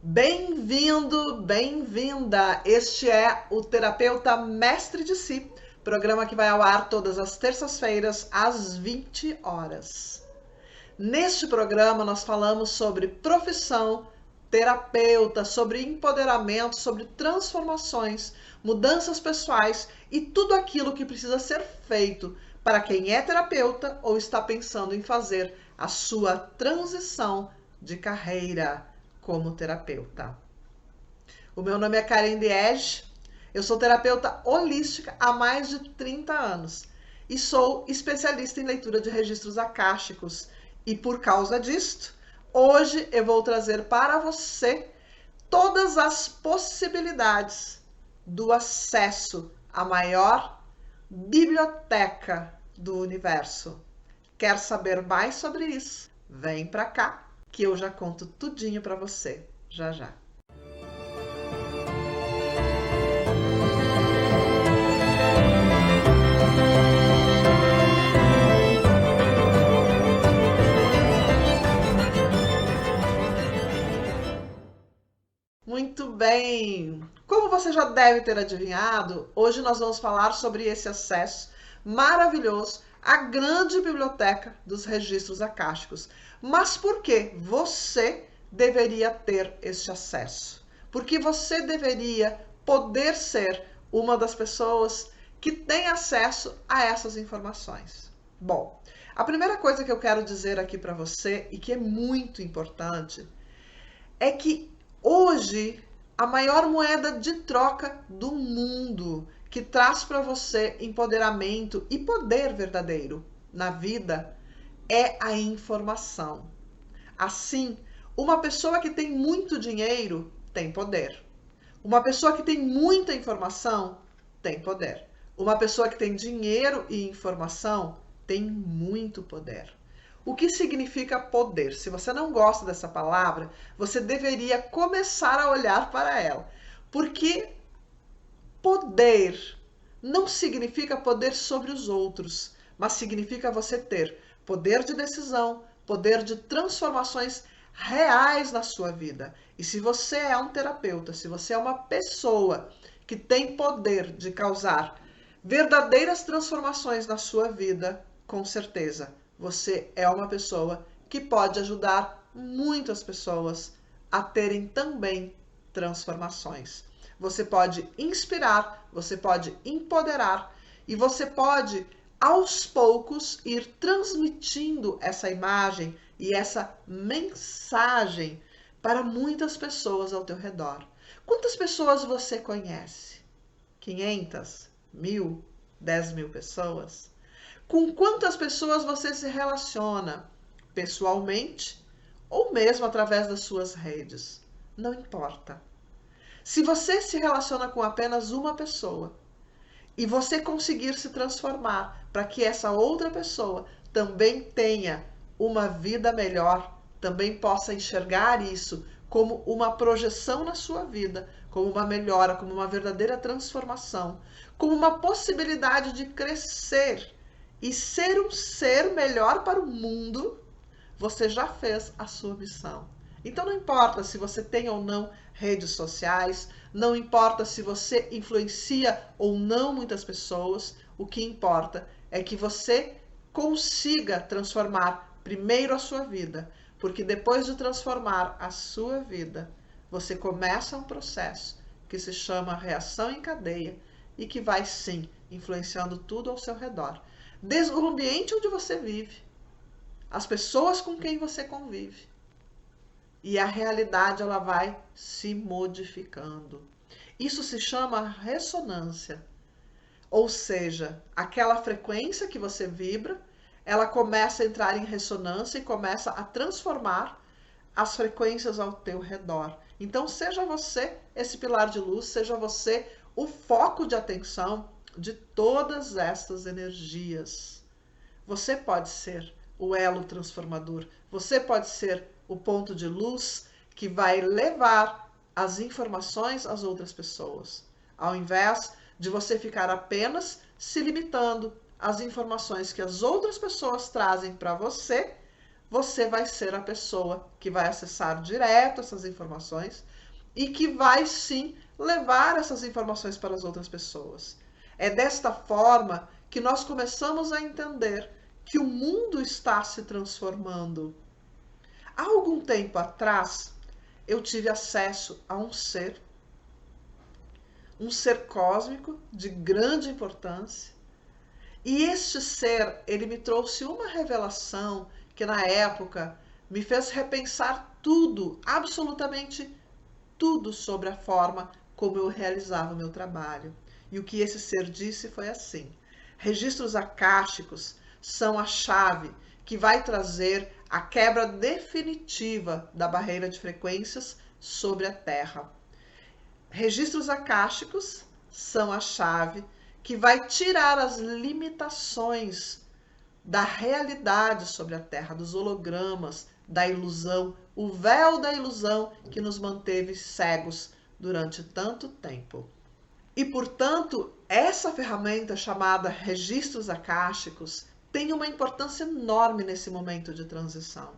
Bem-vindo, bem-vinda! Este é o Terapeuta Mestre de Si, programa que vai ao ar todas as terças-feiras às 20 horas. Neste programa nós falamos sobre profissão, terapeuta, sobre empoderamento, sobre transformações, mudanças pessoais e tudo aquilo que precisa ser feito para quem é terapeuta ou está pensando em fazer a sua transição de carreira como terapeuta. O meu nome é Karen Diege, eu sou terapeuta holística há mais de 30 anos e sou especialista em leitura de registros akáshicos. E por causa disto, hoje eu vou trazer para você todas as possibilidades do acesso à maior biblioteca do universo. Quer saber mais sobre isso? Vem para cá que eu já conto tudinho para você, já já. Muito bem! Como você já deve ter adivinhado, hoje nós vamos falar sobre esse acesso maravilhoso à grande biblioteca dos registros akáshicos. Mas por que você deveria ter este acesso? Por que você deveria poder ser uma das pessoas que tem acesso a essas informações? Bom, a primeira coisa que eu quero dizer aqui para você e que é muito importante é que hoje a maior moeda de troca do mundo que traz para você empoderamento e poder verdadeiro na vida é a informação. Assim, uma pessoa que tem muito dinheiro tem poder. Uma pessoa que tem muita informação tem poder. Uma pessoa que tem dinheiro e informação tem muito poder. O que significa poder? Se você não gosta dessa palavra, você deveria começar a olhar para ela. Porque poder não significa poder sobre os outros, mas significa você ter poder de decisão, poder de transformações reais na sua vida. E se você é um terapeuta, se você é uma pessoa que tem poder de causar verdadeiras transformações na sua vida, com certeza você é uma pessoa que pode ajudar muitas pessoas a terem também transformações. Você pode inspirar, você pode empoderar e você pode, aos poucos, ir transmitindo essa imagem e essa mensagem para muitas pessoas ao teu redor. Quantas pessoas você conhece? 500? 1000? 10.000 pessoas? Com quantas pessoas você se relaciona pessoalmente ou mesmo através das suas redes? Não importa. Se você se relaciona com apenas uma pessoa e você conseguir se transformar para que essa outra pessoa também tenha uma vida melhor, também possa enxergar isso como uma projeção na sua vida, como uma melhora, como uma verdadeira transformação, como uma possibilidade de crescer e ser um ser melhor para o mundo, você já fez a sua missão. Então não importa se você tem ou não redes sociais, não importa se você influencia ou não muitas pessoas, o que importa é que você consiga transformar primeiro a sua vida, porque depois de transformar a sua vida, você começa um processo que se chama reação em cadeia e que vai sim influenciando tudo ao seu redor. Desde o ambiente onde você vive, as pessoas com quem você convive. E a realidade ela vai se modificando. Isso se chama ressonância. Ou seja, aquela frequência que você vibra, ela começa a entrar em ressonância e começa a transformar as frequências ao teu redor. Então, seja você esse pilar de luz, seja você o foco de atenção de todas essas energias. Você pode ser o elo transformador, você pode ser o ponto de luz que vai levar as informações às outras pessoas, ao invés de você ficar apenas se limitando às informações que as outras pessoas trazem para você, você vai ser a pessoa que vai acessar direto essas informações e que vai sim levar essas informações para as outras pessoas. É desta forma que nós começamos a entender que o mundo está se transformando. Há algum tempo atrás, eu tive acesso a um ser cósmico de grande importância. E este ser, ele me trouxe uma revelação que na época me fez repensar tudo, absolutamente tudo sobre a forma como eu realizava o meu trabalho. E o que esse ser disse foi assim: registros akáshicos são a chave que vai trazer a quebra definitiva da barreira de frequências sobre a Terra. Registros akáshicos são a chave que vai tirar as limitações da realidade sobre a Terra, dos hologramas, da ilusão, o véu da ilusão que nos manteve cegos durante tanto tempo. E, portanto, essa ferramenta chamada registros akáshicos tem uma importância enorme nesse momento de transição.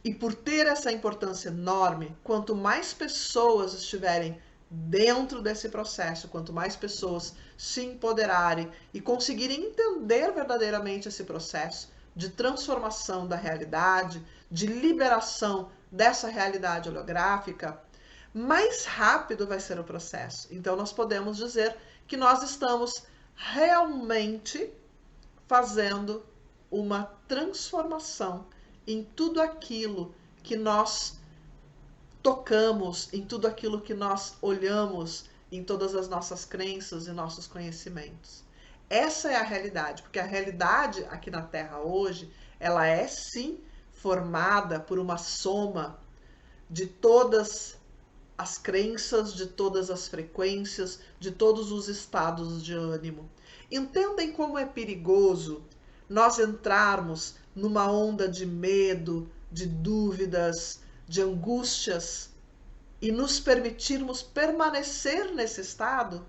E por ter essa importância enorme, quanto mais pessoas estiverem dentro desse processo, quanto mais pessoas se empoderarem e conseguirem entender verdadeiramente esse processo de transformação da realidade, de liberação dessa realidade holográfica, mais rápido vai ser o processo. Então nós podemos dizer que nós estamos realmente fazendo uma transformação em tudo aquilo que nós tocamos, em tudo aquilo que nós olhamos, em todas as nossas crenças e nossos conhecimentos. Essa é a realidade, porque a realidade aqui na Terra hoje, ela é sim formada por uma soma de todas as crenças, de todas as frequências, de todos os estados de ânimo. Entendem como é perigoso nós entrarmos numa onda de medo, de dúvidas, de angústias e nos permitirmos permanecer nesse estado?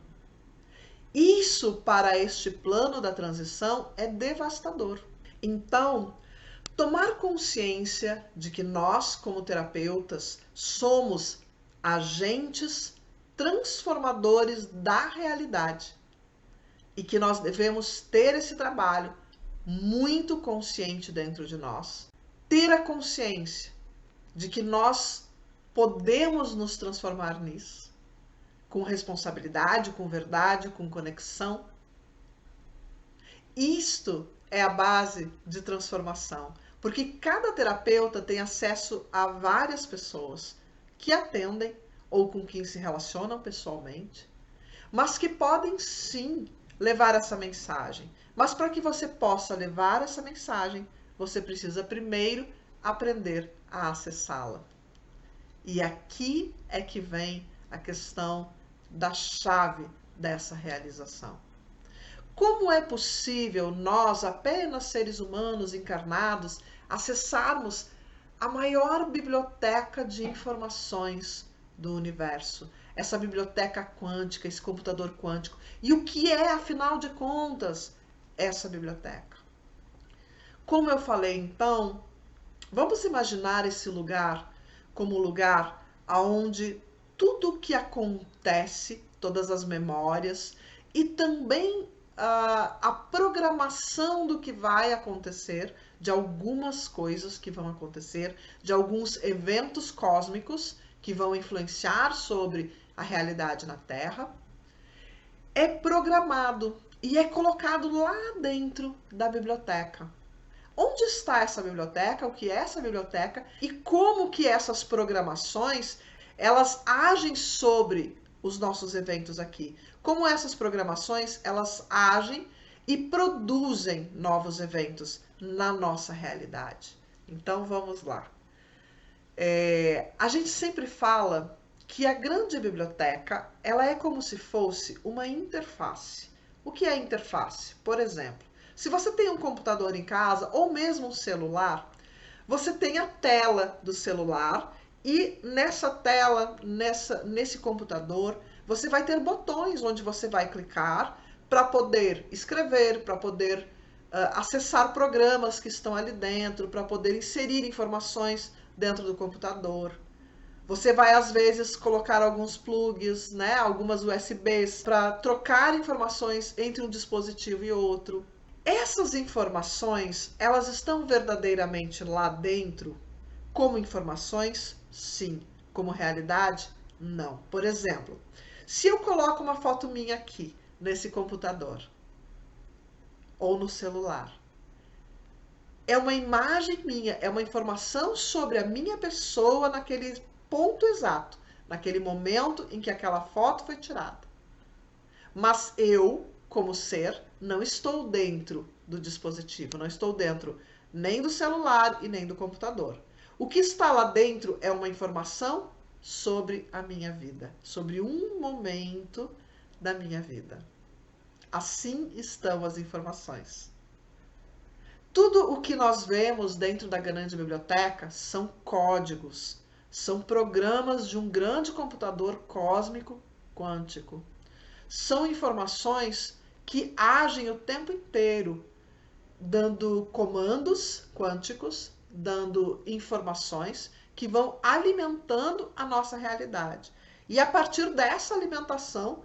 Isso, para este plano da transição, é devastador. Então, tomar consciência de que nós, como terapeutas, somos agentes transformadores da realidade e que nós devemos ter esse trabalho muito consciente dentro de nós. Ter a consciência de que nós podemos nos transformar nisso, com responsabilidade, com verdade, com conexão. Isto é a base de transformação, porque cada terapeuta tem acesso a várias pessoas que atendem ou com quem se relacionam pessoalmente, mas que podem sim levar essa mensagem. Mas para que você possa levar essa mensagem, você precisa primeiro aprender a acessá-la. E aqui é que vem a questão da chave dessa realização. Como é possível nós, apenas seres humanos encarnados, acessarmos a maior biblioteca de informações do universo? Essa biblioteca quântica, esse computador quântico. E o que é, afinal de contas, essa biblioteca? Como eu falei, então, vamos imaginar esse lugar como um lugar onde tudo o que acontece, todas as memórias e também a programação do que vai acontecer, de algumas coisas que vão acontecer, de alguns eventos cósmicos que vão influenciar sobre a realidade na Terra, é programado e é colocado lá dentro da biblioteca. Onde está essa biblioteca? O que é essa biblioteca? E como que essas programações, elas agem sobre os nossos eventos aqui? Como essas programações, elas agem e produzem novos eventos na nossa realidade. Então, vamos lá. A gente sempre fala que a grande biblioteca, ela é como se fosse uma interface. O que é interface? Por exemplo, se você tem um computador em casa ou mesmo um celular, você tem a tela do celular e nessa tela, nesse computador, você vai ter botões onde você vai clicar para poder escrever, para poder acessar programas que estão ali dentro, para poder inserir informações dentro do computador. Você vai, às vezes, colocar alguns plugs, né, algumas USBs, para trocar informações entre um dispositivo e outro. Essas informações, elas estão verdadeiramente lá dentro como informações? Sim. Como realidade? Não. Por exemplo, se eu coloco uma foto minha aqui, nesse computador, ou no celular, é uma imagem minha, é uma informação sobre a minha pessoa naquele ponto exato, naquele momento em que aquela foto foi tirada. Mas eu, como ser, não estou dentro do dispositivo, não estou dentro nem do celular e nem do computador. O que está lá dentro é uma informação sobre a minha vida, sobre um momento da minha vida. Assim estão as informações. Tudo o que nós vemos dentro da grande biblioteca são códigos, são programas de um grande computador cósmico quântico. São informações que agem o tempo inteiro, dando comandos quânticos, dando informações que vão alimentando a nossa realidade. E a partir dessa alimentação,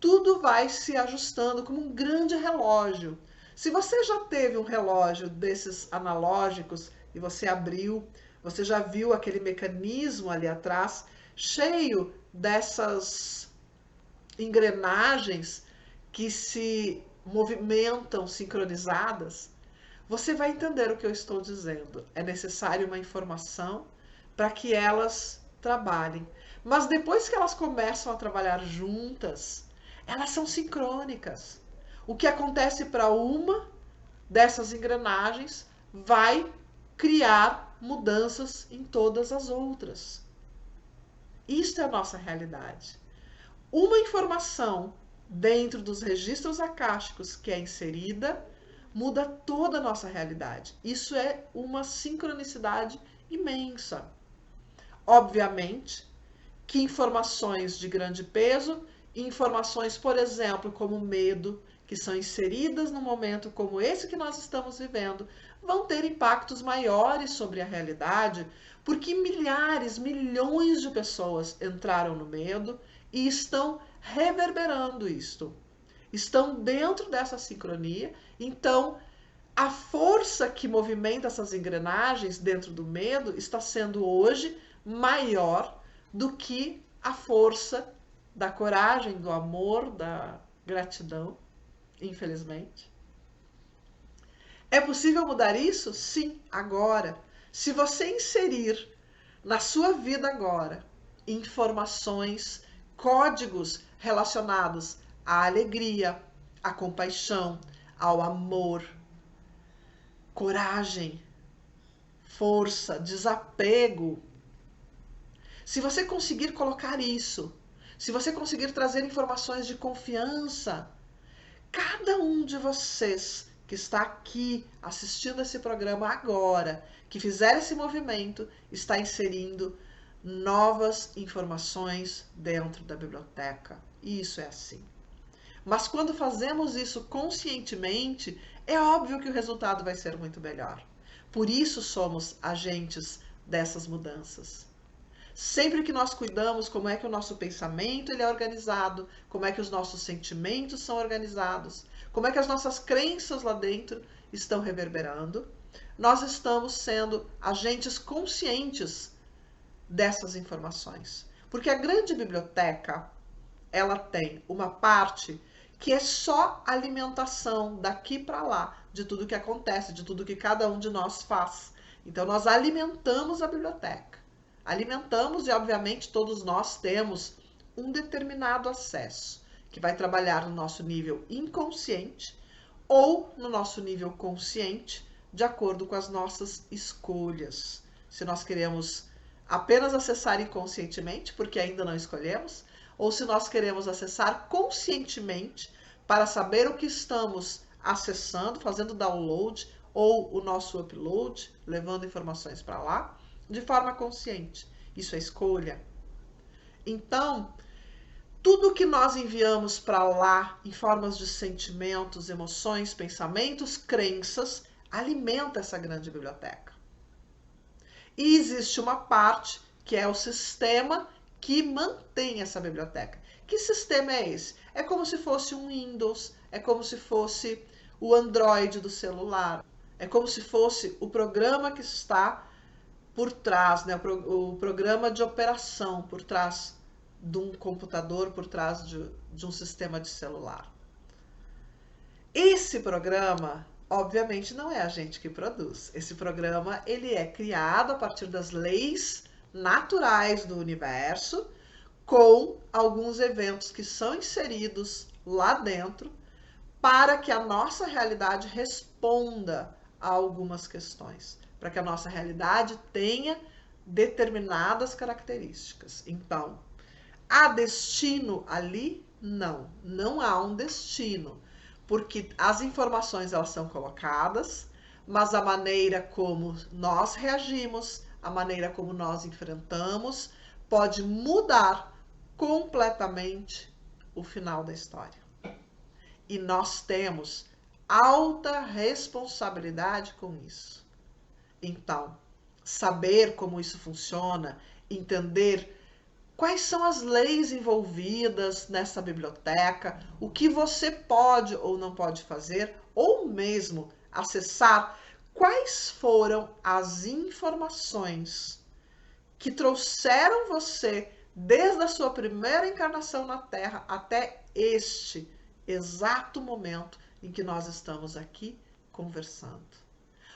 tudo vai se ajustando como um grande relógio. Se você já teve um relógio desses analógicos e você abriu, você já viu aquele mecanismo ali atrás, cheio dessas engrenagens que se movimentam sincronizadas, você vai entender o que eu estou dizendo. É necessário uma informação para que elas trabalhem. Mas depois que elas começam a trabalhar juntas, elas são sincrônicas. O que acontece para uma dessas engrenagens vai criar mudanças em todas as outras. Isto é a nossa realidade. Uma informação dentro dos registros acásticos que é inserida muda toda a nossa realidade. Isso é uma sincronicidade imensa. Obviamente que informações de grande peso, informações, por exemplo, como medo, que são inseridas num momento como esse que nós estamos vivendo, vão ter impactos maiores sobre a realidade, porque milhares, milhões de pessoas entraram no medo e estão reverberando isto. Estão dentro dessa sincronia, então a força que movimenta essas engrenagens dentro do medo está sendo hoje maior do que a força da coragem, do amor, da gratidão, infelizmente. É possível mudar isso? Sim, agora. Se você inserir na sua vida agora informações, códigos relacionados à alegria, à compaixão, ao amor, coragem, força, desapego. Se você conseguir colocar isso, se você conseguir trazer informações de confiança, cada um de vocês que está aqui assistindo esse programa agora, que fizer esse movimento, está inserindo novas informações dentro da biblioteca. E isso é assim. Mas quando fazemos isso conscientemente, é óbvio que o resultado vai ser muito melhor. Por isso somos agentes dessas mudanças. Sempre que nós cuidamos como é que o nosso pensamento ele é organizado, como é que os nossos sentimentos são organizados, como é que as nossas crenças lá dentro estão reverberando, nós estamos sendo agentes conscientes dessas informações. Porque a grande biblioteca, ela tem uma parte que é só alimentação daqui para lá, de tudo que acontece, de tudo que cada um de nós faz. Então nós alimentamos a biblioteca. Alimentamos e, obviamente, todos nós temos um determinado acesso, que vai trabalhar no nosso nível inconsciente ou no nosso nível consciente, de acordo com as nossas escolhas. Se nós queremos apenas acessar inconscientemente, porque ainda não escolhemos, ou se nós queremos acessar conscientemente para saber o que estamos acessando, fazendo download ou o nosso upload, levando informações para lá, de forma consciente. Isso é escolha. Então, Tudo que nós enviamos para lá em formas de sentimentos, emoções, pensamentos, crenças, alimenta essa grande biblioteca. E existe uma parte que é o sistema que mantém essa biblioteca. Que sistema é esse? É como se fosse um Windows, é como se fosse o Android do celular, é como se fosse o programa que está por trás, né? O programa de operação por trás de um computador, por trás de um sistema de celular. Esse programa, obviamente, não é a gente que produz. Esse programa ele é criado a partir das leis naturais do universo, com alguns eventos que são inseridos lá dentro para que a nossa realidade responda a algumas questões, para que a nossa realidade tenha determinadas características. Então, há destino ali? Não, não há um destino, porque as informações elas são colocadas, mas a maneira como nós reagimos, a maneira como nós enfrentamos, pode mudar completamente o final da história. E nós temos alta responsabilidade com isso. Então, saber como isso funciona, entender quais são as leis envolvidas nessa biblioteca, o que você pode ou não pode fazer, ou mesmo acessar quais foram as informações que trouxeram você desde a sua primeira encarnação na Terra até este exato momento em que nós estamos aqui conversando.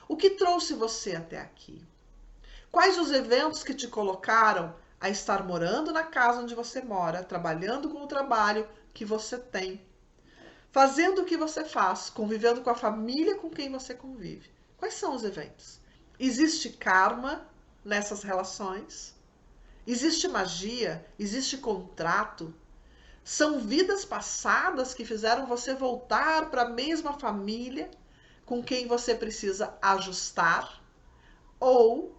O que trouxe você até aqui? Quais os eventos que te colocaram a estar morando na casa onde você mora, trabalhando com o trabalho que você tem, fazendo o que você faz, convivendo com a família com quem você convive? Quais são os eventos? Existe karma nessas relações? Existe magia? Existe contrato? São vidas passadas que fizeram você voltar para a mesma família com quem você precisa ajustar? Ou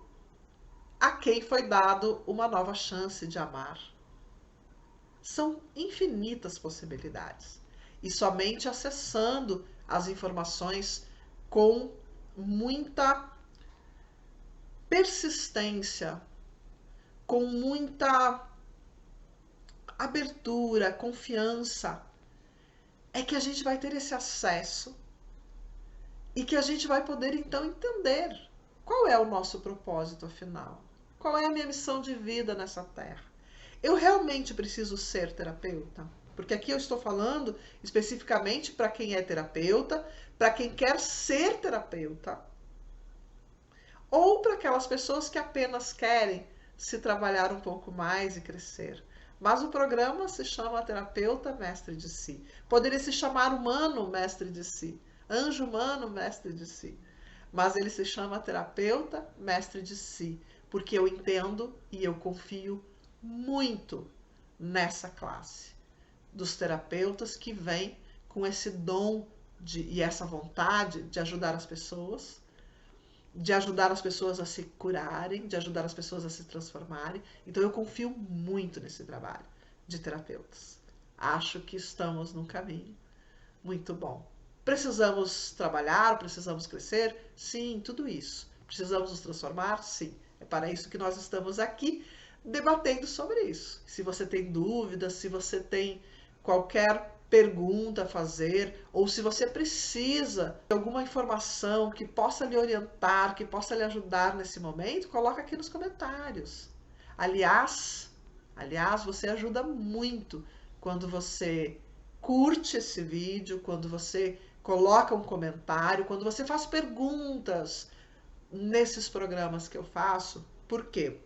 a quem foi dado uma nova chance de amar? São infinitas possibilidades. E somente acessando as informações com muita persistência, com muita abertura, confiança, é que a gente vai ter esse acesso e que a gente vai poder então entender qual é o nosso propósito afinal. Qual é a minha missão de vida nessa terra? Eu realmente preciso ser terapeuta? Porque aqui eu estou falando especificamente para quem é terapeuta, para quem quer ser terapeuta, ou para aquelas pessoas que apenas querem se trabalhar um pouco mais e crescer. Mas o programa se chama Terapeuta Mestre de Si. Poderia se chamar Humano Mestre de Si, Anjo Humano Mestre de Si. Mas ele se chama Terapeuta Mestre de Si, porque eu entendo e eu confio muito nessa classe dos terapeutas que vêm com esse dom e essa vontade de ajudar as pessoas, de ajudar as pessoas a se curarem, de ajudar as pessoas a se transformarem. Então eu confio muito nesse trabalho de terapeutas. Acho que estamos num caminho muito bom. Precisamos trabalhar, precisamos crescer? Sim, tudo isso. Precisamos nos transformar? Sim. É para isso que nós estamos aqui debatendo sobre isso. Se você tem dúvidas, se você tem qualquer pergunta a fazer, ou se você precisa de alguma informação que possa lhe orientar, que possa lhe ajudar nesse momento, coloca aqui nos comentários. Aliás, você ajuda muito quando você curte esse vídeo, quando você coloca um comentário, quando você faz perguntas nesses programas que eu faço. Por quê?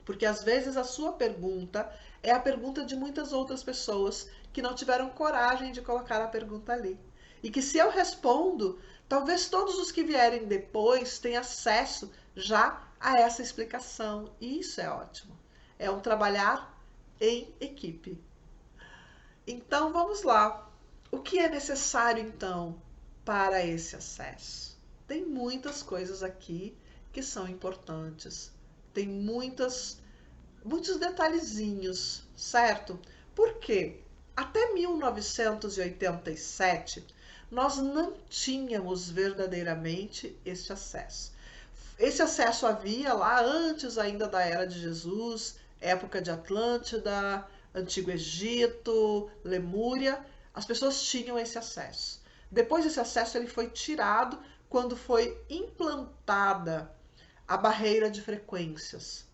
Porque às vezes a sua pergunta é a pergunta de muitas outras pessoas que não tiveram coragem de colocar a pergunta ali. E que se eu respondo, talvez todos os que vierem depois tenham acesso já a essa explicação. E isso é ótimo. É um trabalhar em equipe. Então vamos lá. O que é necessário então para esse acesso? Tem muitas coisas aqui que são importantes. Tem muitos detalhezinhos, certo? Por quê? Até 1987, nós não tínhamos verdadeiramente este acesso. Esse acesso havia lá antes ainda da Era de Jesus, época de Atlântida, Antigo Egito, Lemúria, as pessoas tinham esse acesso. Depois esse acesso ele foi tirado quando foi implantada a barreira de frequências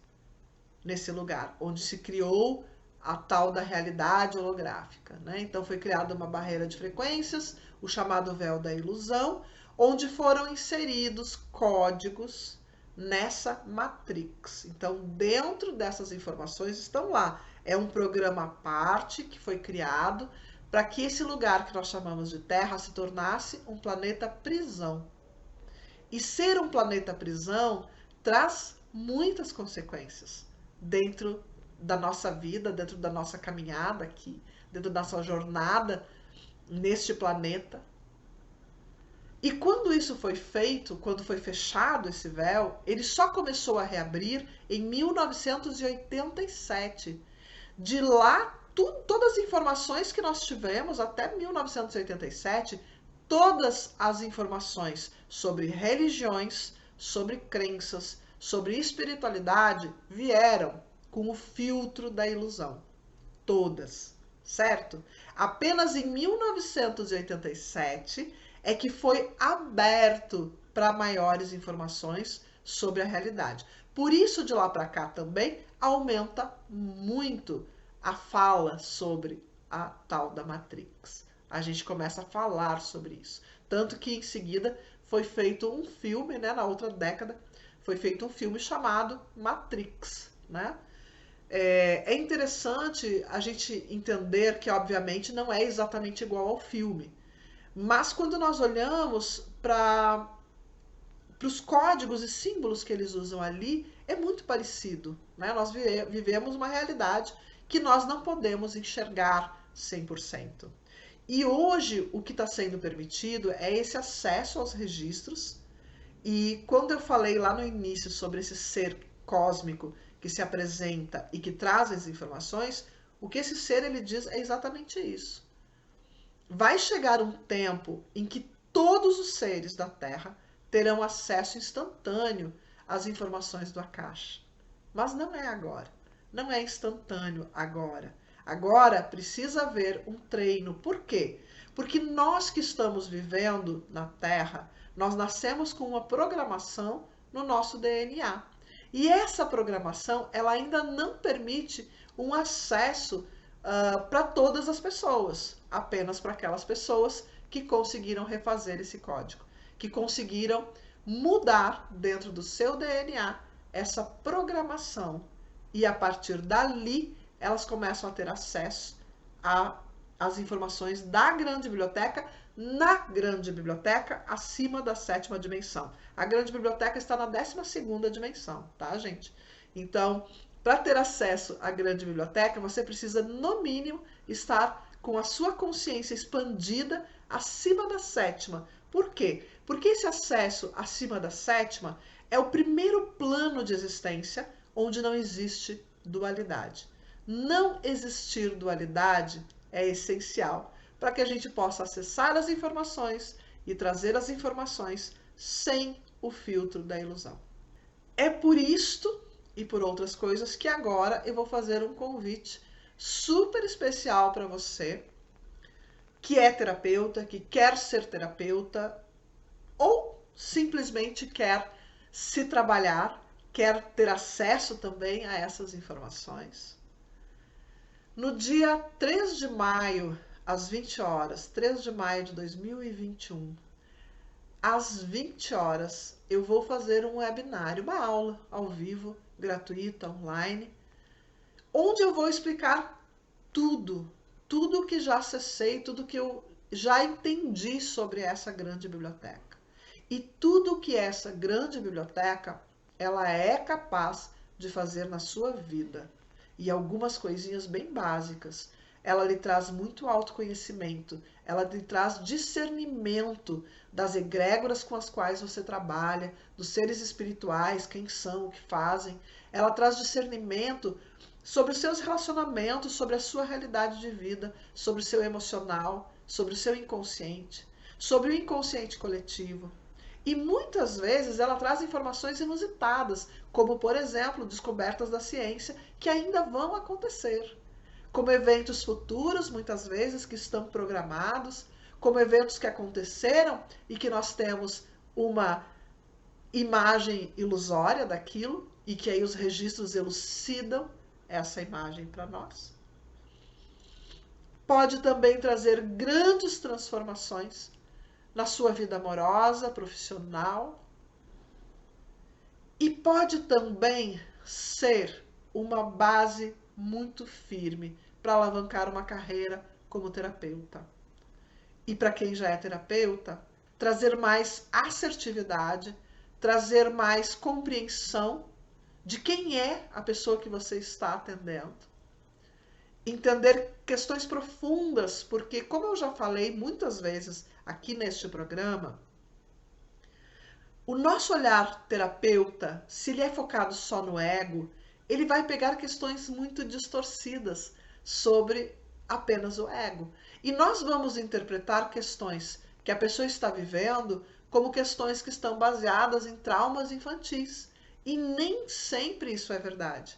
nesse lugar, onde se criou a tal da realidade holográfica, né? Então foi criada uma barreira de frequências, o chamado véu da ilusão, onde foram inseridos códigos nessa matrix. Então, dentro dessas informações estão lá. É um programa à parte que foi criado para que esse lugar que nós chamamos de Terra se tornasse um planeta prisão. E ser um planeta prisão traz muitas consequências dentro da nossa vida, dentro da nossa caminhada aqui, dentro da nossa jornada neste planeta. E quando isso foi feito, quando foi fechado esse véu, ele só começou a reabrir em 1987. De lá, todas as informações que nós tivemos até 1987, todas as informações sobre religiões, sobre crenças, sobre espiritualidade vieram com o filtro da ilusão. Todas, certo? Apenas em 1987 é que foi aberto para maiores informações sobre a realidade. Por isso, de lá para cá também aumenta muito a fala sobre a tal da Matrix. A gente começa a falar sobre isso. Tanto que em seguida foi feito um filme, né, na outra década, foi feito um filme chamado Matrix, né? É interessante a gente entender que, obviamente, não é exatamente igual ao filme. Mas quando nós olhamos para os códigos e símbolos que eles usam ali, é muito parecido, né? Nós vivemos uma realidade que nós não podemos enxergar 100%. E hoje o que está sendo permitido é esse acesso aos registros. E quando eu falei lá no início sobre esse ser cósmico que se apresenta e que traz as informações, o que esse ser ele diz é exatamente isso. Vai chegar um tempo em que todos os seres da Terra terão acesso instantâneo às informações do Akasha. Mas não é agora. Não é instantâneo agora. Agora precisa haver um treino. Por quê? Porque nós que estamos vivendo na Terra, nós nascemos com uma programação no nosso DNA. E essa programação, ela ainda não permite um acesso para todas as pessoas, apenas para aquelas pessoas que conseguiram refazer esse código, que conseguiram mudar dentro do seu DNA essa programação. E a partir dali, elas começam a ter acesso às informações da grande biblioteca, na grande biblioteca, acima da 7ª dimensão. A grande biblioteca está na 12ª dimensão, tá, gente? Então, para ter acesso à grande biblioteca, você precisa, no mínimo, estar com a sua consciência expandida acima da 7ª. Por quê? Porque esse acesso acima da 7ª é o primeiro plano de existência onde não existe dualidade. Não existir dualidade é essencial para que a gente possa acessar as informações e trazer as informações sem o filtro da ilusão. É por isto e por outras coisas que agora eu vou fazer um convite super especial para você que é terapeuta, que quer ser terapeuta ou simplesmente quer se trabalhar, quer ter acesso também a essas informações. No dia 3 de maio, às 20 horas, 3 de maio de 2021, às 20 horas, eu vou fazer um webinário, uma aula ao vivo, gratuita, online, onde eu vou explicar tudo que já acessei, tudo que eu já entendi sobre essa grande biblioteca. E tudo que essa grande biblioteca, ela é capaz de fazer na sua vida. E algumas coisinhas bem básicas. Ela lhe traz muito autoconhecimento, ela lhe traz discernimento das egrégoras com as quais você trabalha, dos seres espirituais, quem são, o que fazem. Ela traz discernimento sobre os seus relacionamentos, sobre a sua realidade de vida, sobre o seu emocional, sobre o seu inconsciente, sobre o inconsciente coletivo. E muitas vezes ela traz informações inusitadas, como, por exemplo, descobertas da ciência que ainda vão acontecer, como eventos futuros, muitas vezes, que estão programados, como eventos que aconteceram e que nós temos uma imagem ilusória daquilo e que aí os registros elucidam essa imagem para nós. Pode também trazer grandes transformações na sua vida amorosa, profissional, e pode também ser uma base muito firme para alavancar uma carreira como terapeuta. E para quem já é terapeuta, trazer mais assertividade, trazer mais compreensão de quem é a pessoa que você está atendendo. Entender questões profundas, porque, como eu já falei muitas vezes aqui neste programa, o nosso olhar terapeuta, se ele é focado só no ego, ele vai pegar questões muito distorcidas sobre apenas o ego. E nós vamos interpretar questões que a pessoa está vivendo como questões que estão baseadas em traumas infantis. E nem sempre isso é verdade.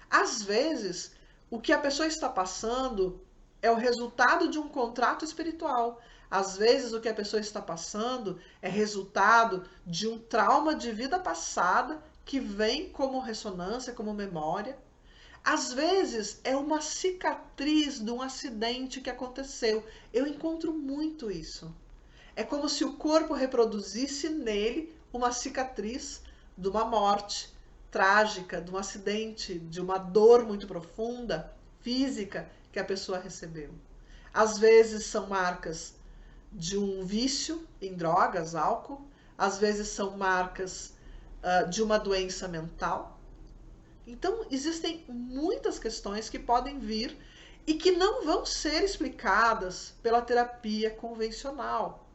Às vezes, o que a pessoa está passando é o resultado de um contrato espiritual. Às vezes, o que a pessoa está passando é resultado de um trauma de vida passada que vem como ressonância, como memória. Às vezes, é uma cicatriz de um acidente que aconteceu. Eu encontro muito isso. É como se o corpo reproduzisse nele uma cicatriz de uma morte trágica, de um acidente, de uma dor muito profunda, física, que a pessoa recebeu. Às vezes são marcas de um vício em drogas, álcool, às vezes são marcas de uma doença mental. Então, existem muitas questões que podem vir e que não vão ser explicadas pela terapia convencional.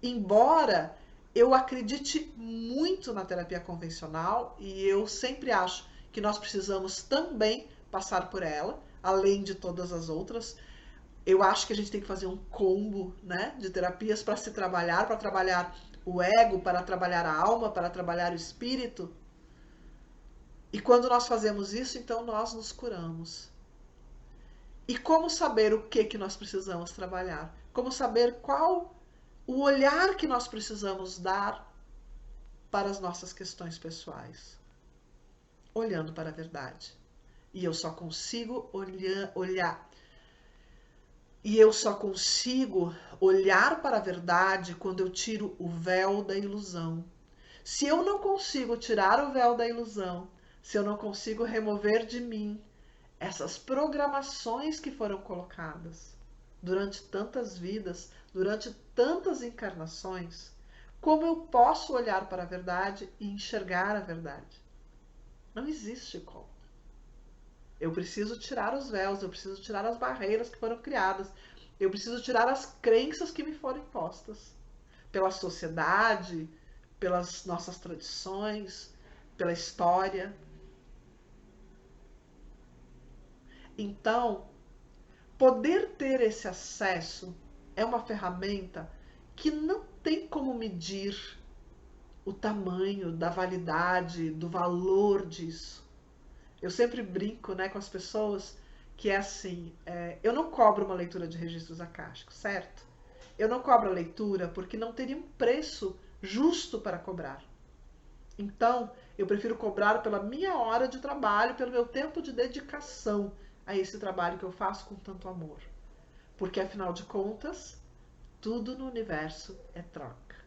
Embora eu acredite muito na terapia convencional e eu sempre acho que nós precisamos também passar por ela, além de todas as outras. Eu acho que a gente tem que fazer um combo, né, de terapias para se trabalhar, para trabalhar o ego, para trabalhar a alma, para trabalhar o espírito. E quando nós fazemos isso, então nós nos curamos. E como saber o que nós precisamos trabalhar? Como saber qual o olhar que nós precisamos dar para as nossas questões pessoais? Olhando para a verdade. E eu só consigo olhar. E eu só consigo olhar para a verdade quando eu tiro o véu da ilusão. Se eu não consigo tirar o véu da ilusão, se eu não consigo remover de mim essas programações que foram colocadas durante tantas vidas, durante tantas encarnações, como eu posso olhar para a verdade e enxergar a verdade? Não existe como. Eu preciso tirar os véus, eu preciso tirar as barreiras que foram criadas, eu preciso tirar as crenças que me foram impostas pela sociedade, pelas nossas tradições, pela história. Então, poder ter esse acesso é uma ferramenta que não tem como medir o tamanho da validade, do valor disso. Eu sempre brinco, né, com as pessoas que é assim, eu não cobro uma leitura de registros acásticos, certo? Eu não cobro a leitura porque não teria um preço justo para cobrar. Então, eu prefiro cobrar pela minha hora de trabalho, pelo meu tempo de dedicação a esse trabalho que eu faço com tanto amor. Porque, afinal de contas, tudo no universo é troca.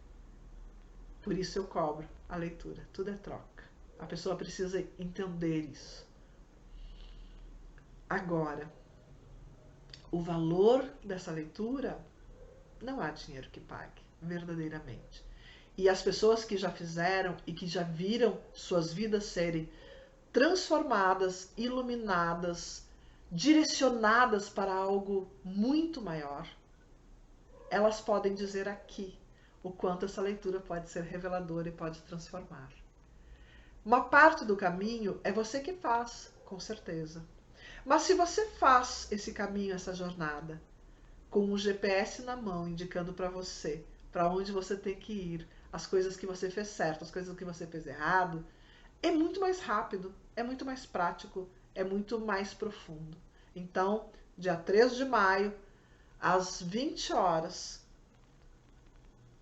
Por isso eu cobro a leitura, tudo é troca. A pessoa precisa entender isso. Agora, o valor dessa leitura, não há dinheiro que pague, verdadeiramente. E as pessoas que já fizeram e que já viram suas vidas serem transformadas, iluminadas, direcionadas para algo muito maior, elas podem dizer aqui o quanto essa leitura pode ser reveladora e pode transformar. Uma parte do caminho é você que faz, com certeza. Mas se você faz esse caminho, essa jornada, com um GPS na mão, indicando para você para onde você tem que ir, as coisas que você fez certo, as coisas que você fez errado, é muito mais rápido, é muito mais prático, é muito mais profundo. Então, dia 3 de maio, às 20 horas,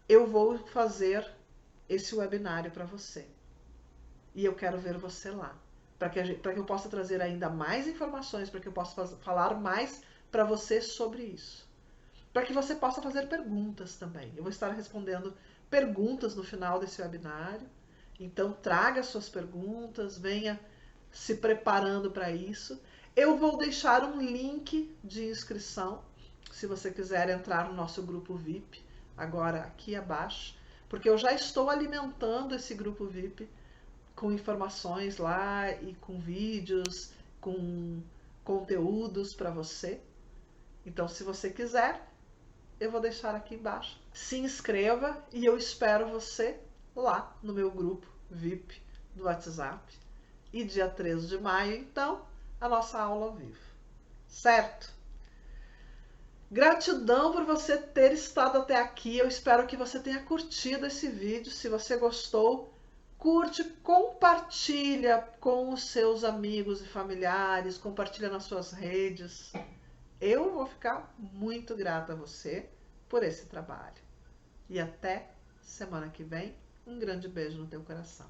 eu vou fazer esse webinário para você. E eu quero ver você lá, para que eu possa trazer ainda mais informações, para que eu possa falar mais para você sobre isso. Para que você possa fazer perguntas também. Eu vou estar respondendo perguntas no final desse webinário. Então, traga suas perguntas, venha se preparando para isso. Eu vou deixar um link de inscrição, se você quiser entrar no nosso grupo VIP, agora aqui abaixo, porque eu já estou alimentando esse grupo VIP com informações lá e com vídeos, com conteúdos para você. Então, se você quiser, eu vou deixar aqui embaixo. Se inscreva e eu espero você lá no meu grupo VIP do WhatsApp. E dia 13 de maio, então, a nossa aula ao vivo. Certo? Gratidão por você ter estado até aqui. Eu espero que você tenha curtido esse vídeo. Se você gostou, curte, compartilha com os seus amigos e familiares, compartilha nas suas redes. Eu vou ficar muito grata a você por esse trabalho. E até semana que vem. Um grande beijo no teu coração.